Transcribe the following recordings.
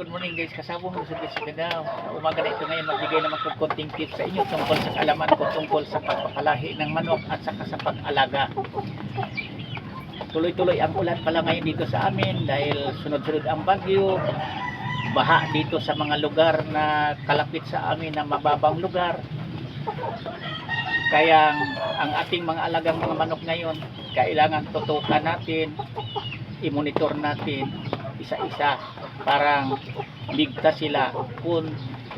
Good morning guys, kasabong sa Mindanao. Sa umaga na ito ngayon, magbigay naman ko konting tips sa inyo tungkol sa kaalaman ko tungkol sa pagpapalahi ng manok at saka sa pag-alaga. Tuloy-tuloy ang ulan pala ngayon dito sa amin dahil sunod-sunod ang bagyo. Baha dito sa mga lugar na kalapit sa amin na mababang lugar. Kaya ang ating mga alagang mga manok ngayon, kailangan tutukan natin, i-monitor natin isa-isa, parang ligtas sila kung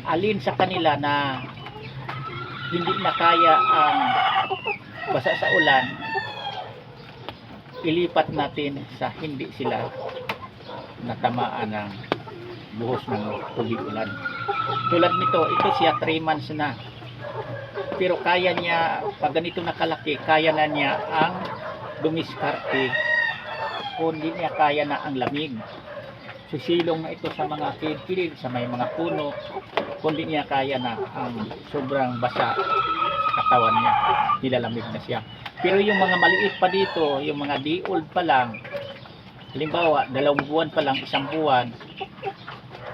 alin sa kanila na hindi na kaya ang basa sa ulan, ilipat natin sa hindi sila natamaan ng buhos ng tubig ulan. Tulad nito, ito siya 3 months na, pero kaya niya, pag ganito nakalaki, kaya na niya ang dumiskarte kung hindi niya kaya na ang lamig. Sisilong na ito sa mga kilid-kilid, sa may mga puno, kundi niya kaya na ang sobrang basa sa katawan niya, nilalamig na siya. Pero yung mga maliit pa dito, yung mga di-old pa lang, halimbawa 2 buwan pa lang, 1 buwan,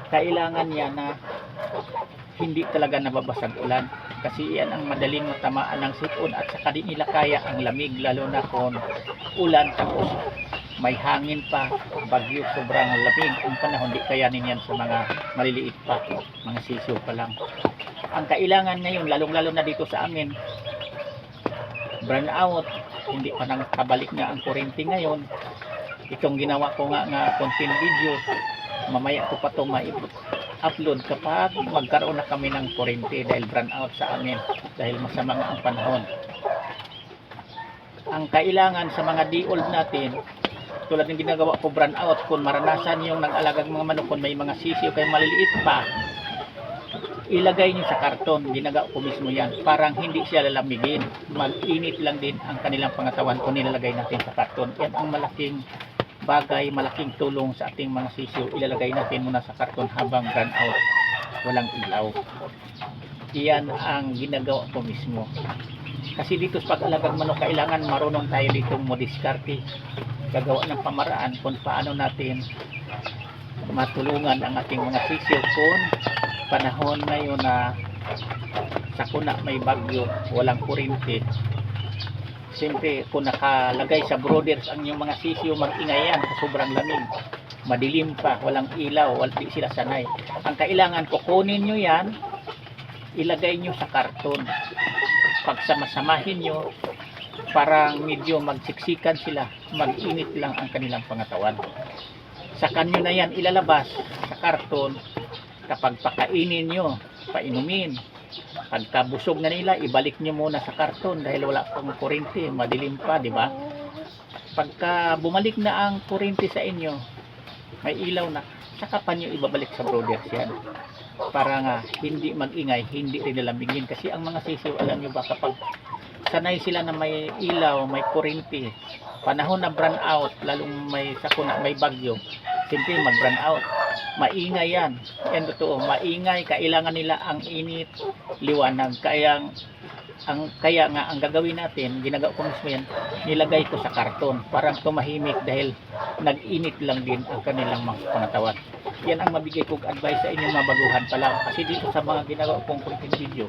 kailangan niya na hindi talaga nababasag ulan, kasi yan ang madaling matamaan ng sipon at saka di nila kaya ang lamig, lalo na kung ulan tapos may hangin pa, bagyo, sobrang lamig ang panahon, di kayanin yan sa mga maliliit pa, mga sisiw pa lang. Ang kailangan ngayon, lalong-lalo na dito sa amin, brown out, hindi pa nang kabalik nga ang kuryente ngayon. Itong ginawa ko nga content video, mamaya ko pa ito ma-upload kapag magkaroon na kami ng kuryente dahil brown out sa amin, dahil masama nga ang panahon. Ang kailangan sa mga di-old natin, tulad ng ginagawa ko brown out, kung maranasan yung nag-alagang mga manok, kung may mga sisiyo kayo maliliit pa, ilagay niyo sa karton. Ginagawa ko mismo yan, parang hindi siya lalamigin, mag-init lang din ang kanilang pangatawan kung nilalagay natin sa karton. Yan ang malaking bagay, malaking tulong sa ating mga sisiyo. Ilalagay natin muna sa karton habang brown out, walang ilaw. Iyan ang ginagawa ko mismo, kasi dito sa pag-alagang manok, kailangan marunong tayo ditong modiskarte, gagawa ng pamaraan kung paano natin matulungan ang ating mga sisiyo kung panahon ngayon na sakuna, may bagyo, walang kuryente. Siyempre kung nakalagay sa brooders ang yung mga sisiyo, mag-ingay yan sa sobrang lamig, madilim pa, walang ilaw, di sila sanay. Ang kailangan, kukunin nyo yan, ilagay nyo sa karton, pagsamasamahin nyo, parang medyo magsiksikan sila, mag-init lang ang kanilang pangatawan. Sa kanyo na yan ilalabas sa karton. Kapag pakainin nyo, painumin, pagkabusog na nila, ibalik nyo muna sa karton dahil wala pang kuryente, madilim pa, di ba? Pagka bumalik na ang kuryente sa inyo, may ilaw na, saka pa nyo ibabalik sa brooders yan, para nga hindi mag-ingay, hindi rin nalamigin. Kasi ang mga sisiw, alam nyo ba, kapag sanay sila na may ilaw, may kuryente, panahon na brown out, lalong may sakuna, may bagyo, simple mag brown out, maingay yan. Yan totoo, maingay, kailangan nila ang init, liwanag. Kaya nga ang gagawin natin, ginagawa ko mismo yan, nilagay ko sa karton, parang tumahimik dahil nag-init lang din ang kanilang mga pangatawan. Yan ang mabigay kong advice sa inyo mga baguhan pa lang, kasi dito sa mga ginagawa kong content video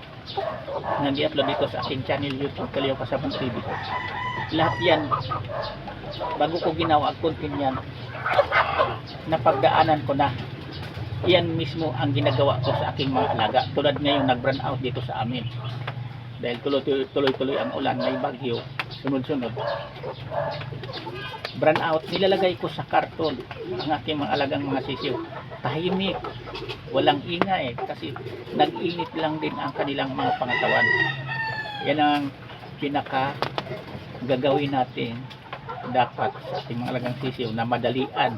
na i-upload dito sa aking channel YouTube, Kalyaw Kasabong TV, lahat yan bago ko ginawa ang content yan, napagdaanan ko na. Yan mismo ang ginagawa ko sa aking mga alaga. Tulad ngayon, nag-brown out dito sa amin dahil tuloy-tuloy ang ulan, may bagyo, sunod-sunod. Brown out, nilalagay ko sa karton ang aking mga alagang mga sisiw. Tahimik, walang ingay, kasi nag-init lang din ang kanilang mga pangatawan. Yan ang pinaka gagawin natin dapat sa ating mga alagang sisiw, na madalian,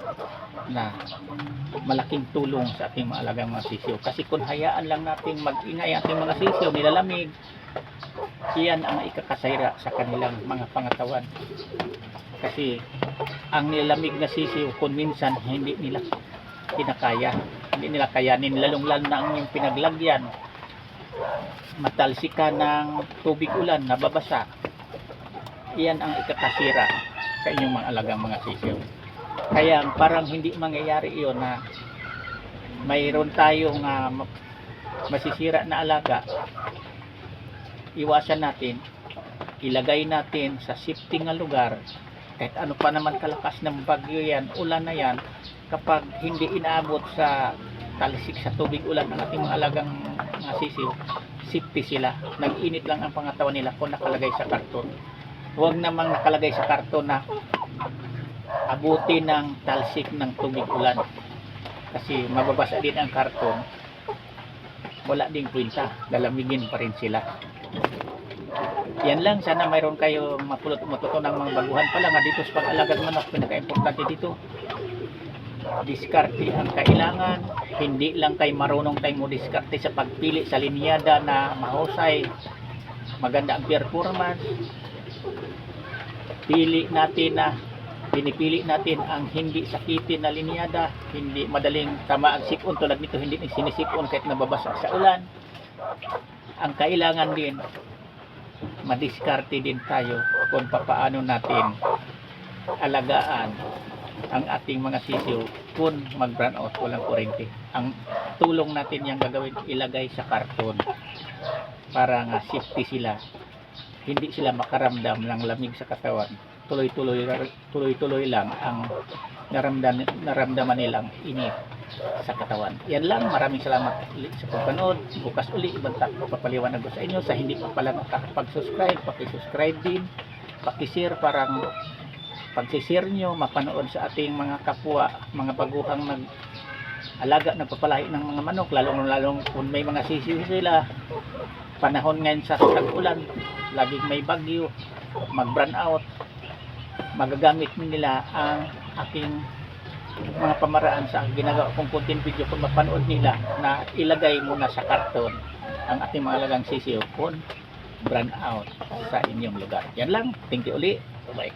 na malaking tulong sa ating mga alagang mga sisiw. Kasi kung hayaan lang natin mag-ingay ating mga sisiw, nilalamig, iyan ang ikakasira sa kanilang mga pangatawan. Kasi ang nilalamig na sisiw, kung minsan hindi nila kinakaya, hindi nila kayanin, lalong-lalo na ang yung pinaglagyan, matalsika ng tubig ulan, nababasa, iyan ang ikakasira sa inyong mga alagang mga sisiw. Kaya parang hindi mangyayari iyon na mayroon tayong masisira na alaga, iwasan natin, ilagay natin sa safety nga lugar. Kahit ano pa naman kalakas ng bagyo yan, ulan na yan, kapag hindi inaabot sa talsik sa tubig ulan ng ating mga alagang mga sisiw, safety sila. Nag-init lang ang pangatawan nila kung nakalagay sa karton. Huwag namang nakalagay sa karton na abuti ng talsik ng tubig ulan, kasi mababasa din ang karton, wala ding kwenta, lalamigin pa rin sila. Yan lang, sana mayroon kayo matutunan ng mga baguhan pala nga dito sa pag-alagang manok. Pinaka-importante dito, diskarte ang kailangan. Hindi lang kayo marunong tayo mo diskarte sa pagpili sa linyada na mahusay, maganda ang performance. Pinipili natin ang hindi sakitin na linyada, hindi madaling tama ang sipon, tulad nito hindi sinisipon kahit nababasa sa ulan. Ang kailangan din, madiskarte din tayo kung papaano natin alagaan ang ating mga sisiw kung mag-brown out, walang kurente. Ang tulong natin yung gagawin, ilagay sa karton para nga safety sila, hindi sila makaramdam ng lamig sa katawan. Tuloy-tuloy lang ang naramdaman nilang init sa katawan. Yan lang, maraming salamat sa pagpanood. Bukas uli, ibang papaliwanag ko sa inyo. Sa hindi pa pala nakakapag-subscribe, pakisubscribe din, pakishare, parang pagsishare nyo, mapanood sa ating mga kapwa, mga baguhang nag-alaga, nagpapalahi ng mga manok, lalong kung may mga sisiw sila. Panahon ngayon sa tag-ulan, laging may bagyo, mag-brown out, magagamit nila ang aking mga pamaraan sa ginagawa kong content video kung mapanood nila na ilagay muna sa karton ang ating mga alagang sisiw kung brown out sa inyong lugar. Yan lang, thank you uli, bye.